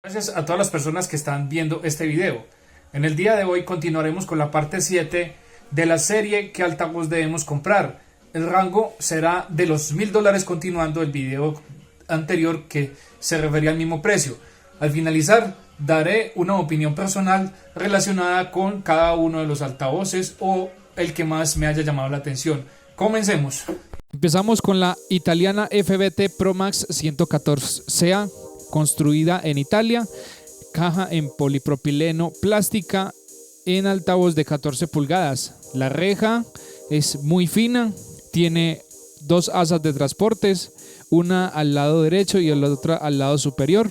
Gracias a todas las personas que están viendo este video. En el día de hoy continuaremos con la parte 7 de la serie ¿Qué altavoz debemos comprar? El rango será de los $1000, continuando el video anterior que se refería al mismo precio. Al finalizar daré una opinión personal relacionada con cada uno de los altavoces o el que más me haya llamado la atención. Comencemos. Empezamos con la italiana FBT Pro Max 114A, construida en Italia, caja en polipropileno plástica, en altavoz de 14 pulgadas. La reja es muy fina, tiene dos asas de transportes, una al lado derecho y la otra al lado superior.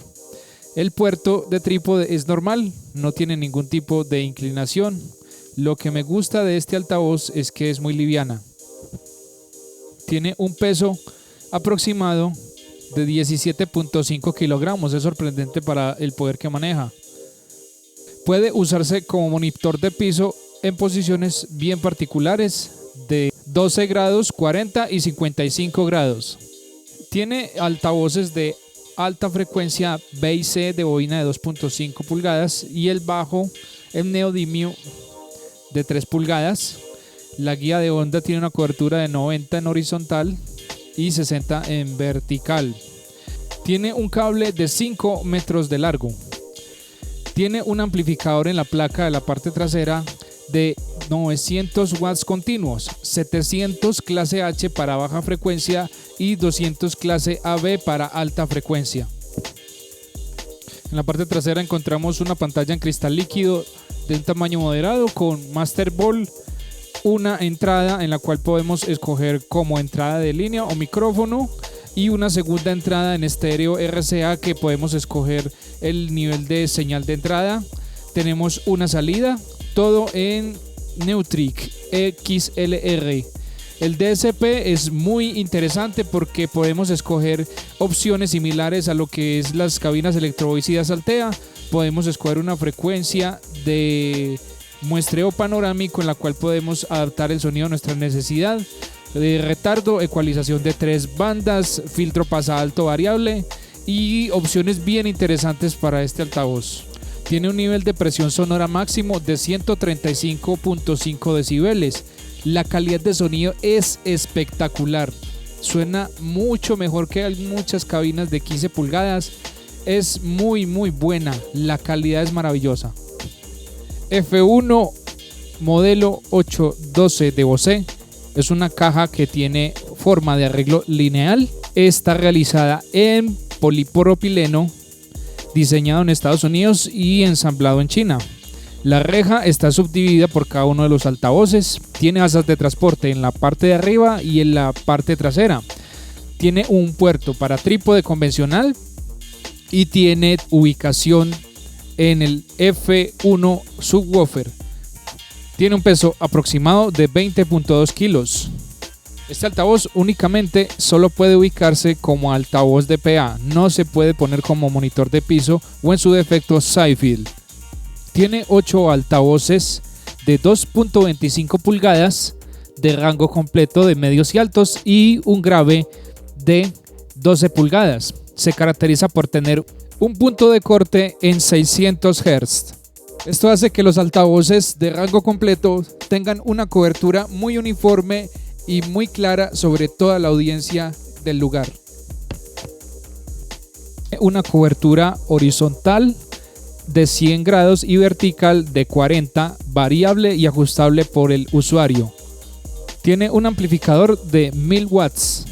El puerto de trípode es normal, no tiene ningún tipo de inclinación. Lo que me gusta de este altavoz es que es muy liviana. Tiene un peso aproximado de 17.5 kilogramos, es sorprendente para el poder que maneja. Puede usarse como monitor de piso en posiciones bien particulares de 12 grados, 40 y 55 grados. Tiene altavoces de alta frecuencia B y C de bobina de 2.5 pulgadas y el bajo, el neodimio de 3 pulgadas. La guía de onda tiene una cobertura de 90 en horizontal y 60 en vertical. Tiene un cable de 5 metros de largo. Tiene un amplificador en la placa de la parte trasera de 900 watts continuos, 700 clase H para baja frecuencia y 200 clase AB para alta frecuencia. En la parte trasera encontramos una pantalla en cristal líquido de un tamaño moderado con Master Ball, una entrada en la cual podemos escoger como entrada de línea o micrófono y una segunda entrada en estéreo RCA que podemos escoger el nivel de señal de entrada. Tenemos una salida, todo en Neutrik XLR. El DSP es muy interesante porque podemos escoger opciones similares a lo que es las cabinas Electro Voice y de Altea. Podemos escoger una frecuencia de muestreo panorámico en la cual podemos adaptar el sonido a nuestra necesidad, de retardo, ecualización de 3 bandas, filtro pasa alto variable y opciones bien interesantes para este altavoz. Tiene un nivel de presión sonora máximo de 135.5 decibeles. La calidad de sonido es espectacular, suena mucho mejor que muchas cabinas de 15 pulgadas. Es muy buena, la calidad es maravillosa. F1 modelo 812 de Bose es una caja que tiene forma de arreglo lineal. Está realizada en polipropileno, diseñado en Estados Unidos y ensamblado en China. La reja está subdividida por cada uno de los altavoces. Tiene asas de transporte en la parte de arriba y en la parte trasera. Tiene un puerto para trípode convencional y tiene ubicación en el F1 subwoofer. Tiene un peso aproximado de 20.2 kilos. Este altavoz únicamente solo puede ubicarse como altavoz de PA, no se puede poner como monitor de piso o en su defecto side-field. Tiene 8 altavoces de 2.25 pulgadas de rango completo de medios y altos y un grave de 12 pulgadas. Se caracteriza por tener un punto de corte en 600 Hz. Esto hace que los altavoces de rango completo tengan una cobertura muy uniforme y muy clara sobre toda la audiencia del lugar. Una cobertura horizontal de 100 grados y vertical de 40, variable y ajustable por el usuario. Tiene un amplificador de 1000 watts.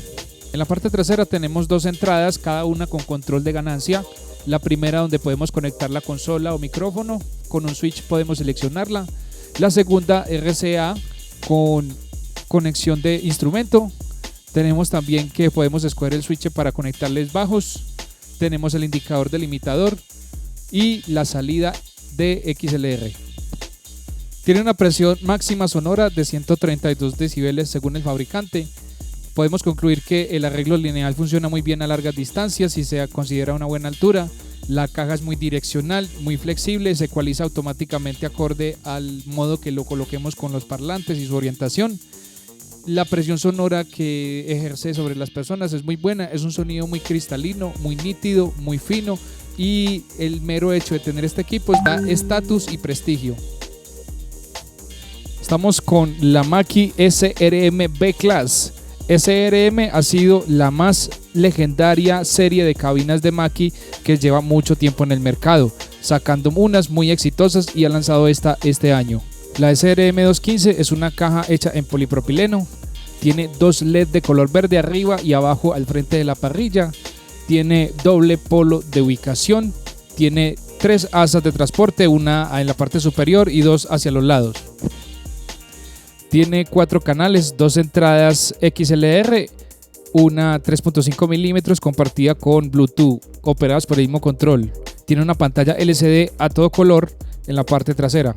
En la parte trasera tenemos dos entradas, cada una con control de ganancia. La primera donde podemos conectar la consola o micrófono, con un switch podemos seleccionarla. La segunda RCA con conexión de instrumento. Tenemos también que podemos escoger el switch para conectarles bajos. Tenemos el indicador del limitador y la salida de XLR. Tiene una presión máxima sonora de 132 decibeles según el fabricante. Podemos concluir que el arreglo lineal funciona muy bien a largas distancias y se considera una buena altura. La caja es muy direccional, muy flexible, se ecualiza automáticamente acorde al modo que lo coloquemos con los parlantes y su orientación. La presión sonora que ejerce sobre las personas es muy buena, es un sonido muy cristalino, muy nítido, muy fino, y el mero hecho de tener este equipo da estatus y prestigio. Estamos con la Mackie SRM B-Class. SRM ha sido la más legendaria serie de cabinas de Mackie que lleva mucho tiempo en el mercado, sacando unas muy exitosas y ha lanzado esta este año. La SRM 215 es una caja hecha en polipropileno, tiene dos LED de color verde arriba y abajo al frente de la parrilla, tiene doble polo de ubicación, tiene 3 asas de transporte, una en la parte superior y 2 hacia los lados. Tiene 4 canales, 2 entradas XLR, una 3.5 milímetros compartida con Bluetooth, operadas por el mismo control. Tiene una pantalla LCD a todo color en la parte trasera.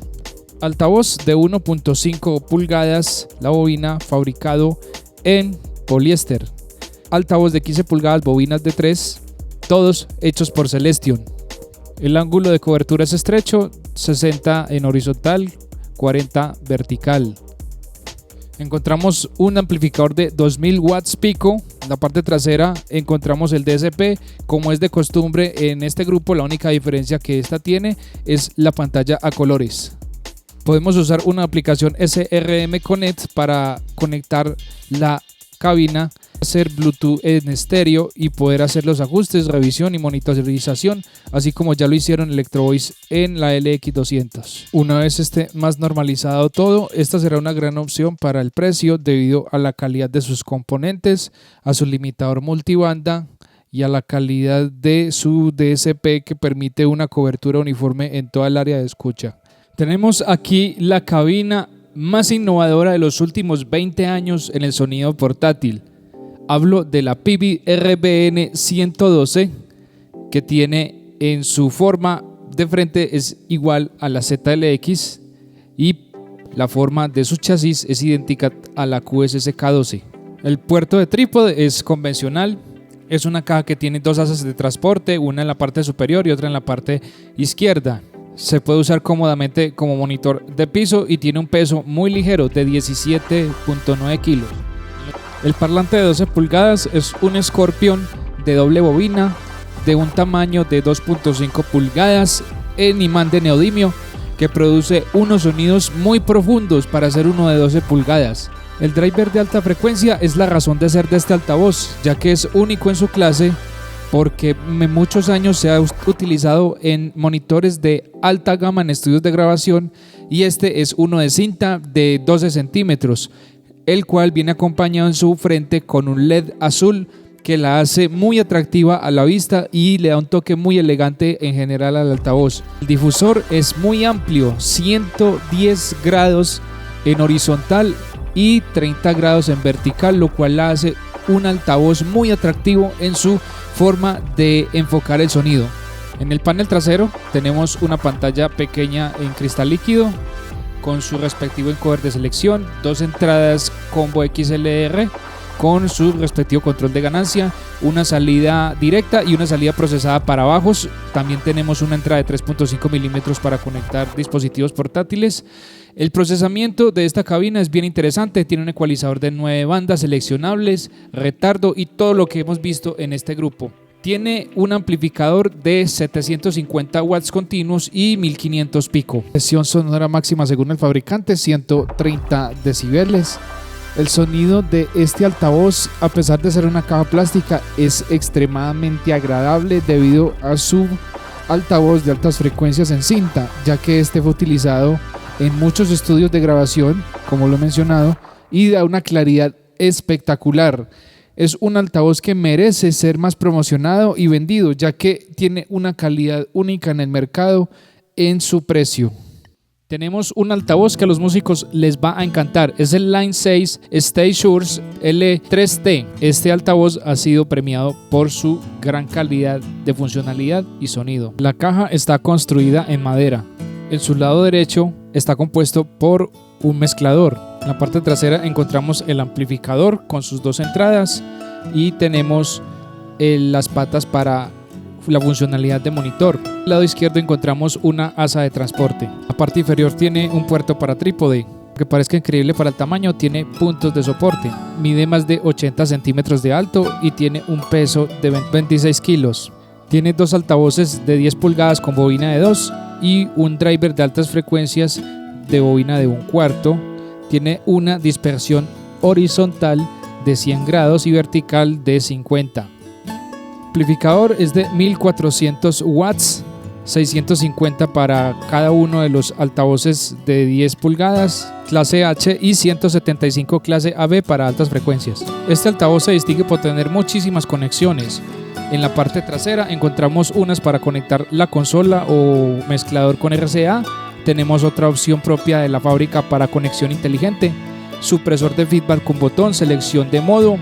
Altavoz de 1.5 pulgadas, la bobina fabricado en poliéster. Altavoz de 15 pulgadas, bobinas de 3, todos hechos por Celestion. El ángulo de cobertura es estrecho, 60 en horizontal, 40 vertical. Encontramos un amplificador de 2000 watts pico. En la parte trasera encontramos el DSP. Como es de costumbre en este grupo, la única diferencia que esta tiene es la pantalla a colores. Podemos usar una aplicación SRM Connect para conectar la cabina, hacer Bluetooth en estéreo y poder hacer los ajustes, revisión y monitorización, así como ya lo hicieron Electro-Voice en la LX200. Una vez esté más normalizado todo, esta será una gran opción para el precio debido a la calidad de sus componentes, a su limitador multibanda y a la calidad de su DSP que permite una cobertura uniforme en toda el área de escucha. Tenemos aquí la cabina más innovadora de los últimos 20 años en el sonido portátil. Hablo de la Pivi RBN 112, que tiene en su forma de frente es igual a la ZLX y la forma de su chasis es idéntica a la QSSK12. El puerto de trípode es convencional, es una caja que tiene 2 asas de transporte, una en la parte superior y otra en la parte izquierda. Se puede usar cómodamente como monitor de piso y tiene un peso muy ligero de 17.9 kilos. El parlante de 12 pulgadas es un Scorpion de doble bobina de un tamaño de 2.5 pulgadas en imán de neodimio que produce unos sonidos muy profundos para ser uno de 12 pulgadas. El driver de alta frecuencia es la razón de ser de este altavoz, ya que es único en su clase porque en muchos años se ha utilizado en monitores de alta gama en estudios de grabación y este es uno de cinta de 12 centímetros, el cual viene acompañado en su frente con un LED azul que la hace muy atractiva a la vista y le da un toque muy elegante en general al altavoz. El difusor es muy amplio, 110 grados en horizontal y 30 grados en vertical, lo cual la hace un altavoz muy atractivo en su forma de enfocar el sonido. En el panel trasero tenemos una pantalla pequeña en cristal líquido con su respectivo encoder de selección, 2 entradas combo XLR con su respectivo control de ganancia, una salida directa y una salida procesada para bajos. También tenemos una entrada de 3.5 milímetros para conectar dispositivos portátiles. El procesamiento de esta cabina es bien interesante, tiene un ecualizador de 9 bandas seleccionables, retardo y todo lo que hemos visto en este grupo. Tiene un amplificador de 750 watts continuos y 1500 pico. Presión sonora máxima según el fabricante, 130 decibeles. El sonido de este altavoz, a pesar de ser una caja plástica, es extremadamente agradable debido a su altavoz de altas frecuencias en cinta, ya que este fue utilizado en muchos estudios de grabación, como lo he mencionado, y da una claridad espectacular. Es un altavoz que merece ser más promocionado y vendido, ya que tiene una calidad única en el mercado en su precio. Tenemos un altavoz que a los músicos les va a encantar, es el Line 6 Stay Source L3T. Este altavoz ha sido premiado por su gran calidad de funcionalidad y sonido. La caja está construida en madera. En su lado derecho está compuesto por un mezclador. En la parte trasera encontramos el amplificador con sus 2 entradas y tenemos las patas para la funcionalidad de monitor. Al lado izquierdo encontramos una asa de transporte. La parte inferior tiene un puerto para trípode. Que parezca increíble para el tamaño, tiene puntos de soporte. Mide más de 80 centímetros de alto y tiene un peso de 26 kilos. Tiene dos altavoces de 10 pulgadas con bobina de 2 y un driver de altas frecuencias de bobina de 1/4. Tiene una dispersión horizontal de 100 grados y vertical de 50. El amplificador es de 1400 watts, 650 para cada uno de los altavoces de 10 pulgadas clase H y 175 clase AB para altas frecuencias. Este altavoz se distingue por tener muchísimas conexiones. En la parte trasera encontramos unas para conectar la consola o mezclador con RCA. Tenemos otra opción propia de la fábrica para conexión inteligente, supresor de feedback con botón, selección de modo.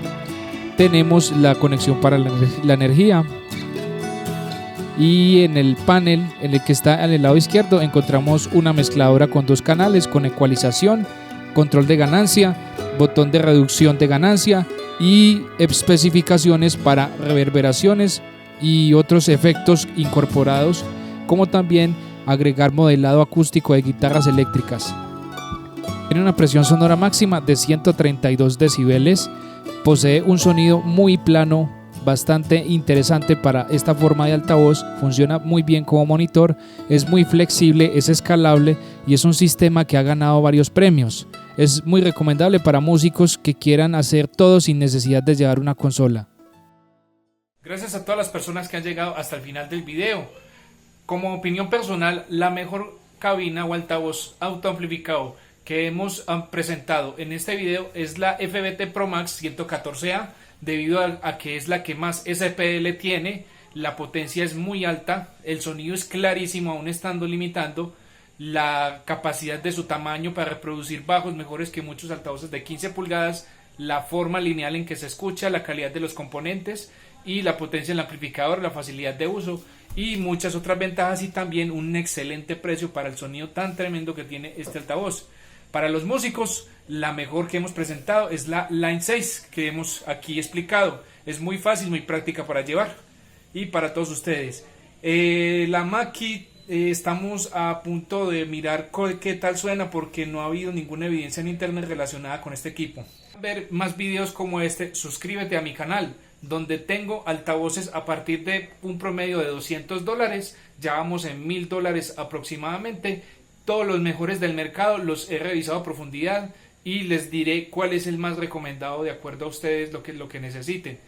Tenemos la conexión para la energía. Y en el panel, en el que está al lado izquierdo, encontramos una mezcladora con 2 canales con ecualización, control de ganancia, botón de reducción de ganancia y especificaciones para reverberaciones y otros efectos incorporados, como también agregar modelado acústico de guitarras eléctricas. Tiene una presión sonora máxima de 132 decibeles, posee un sonido muy plano, bastante interesante para esta forma de altavoz, funciona muy bien como monitor, es muy flexible, es escalable y es un sistema que ha ganado varios premios. Es muy recomendable para músicos que quieran hacer todo sin necesidad de llevar una consola. Gracias a todas las personas que han llegado hasta el final del video. Como opinión personal, la mejor cabina o altavoz autoamplificado que hemos presentado en este video es la FBT Pro Max 114A, debido a que es la que más SPL tiene, la potencia es muy alta, el sonido es clarísimo aún estando limitando, la capacidad de su tamaño para reproducir bajos mejores que muchos altavoces de 15 pulgadas, la forma lineal en que se escucha, la calidad de los componentes y la potencia del amplificador, la facilidad de uso y muchas otras ventajas, y también un excelente precio para el sonido tan tremendo que tiene este altavoz. Para los músicos, la mejor que hemos presentado es la Line 6 que hemos aquí explicado. Es muy fácil, muy práctica para llevar y para todos ustedes. La Mackie, estamos a punto de mirar qué tal suena, porque no ha habido ninguna evidencia en internet relacionada con este equipo. Para ver más videos como este, suscríbete a mi canal, donde tengo altavoces a partir de un promedio de $200. Ya vamos en $1000 aproximadamente. Todos los mejores del mercado los he revisado a profundidad y les diré cuál es el más recomendado de acuerdo a ustedes lo que necesiten.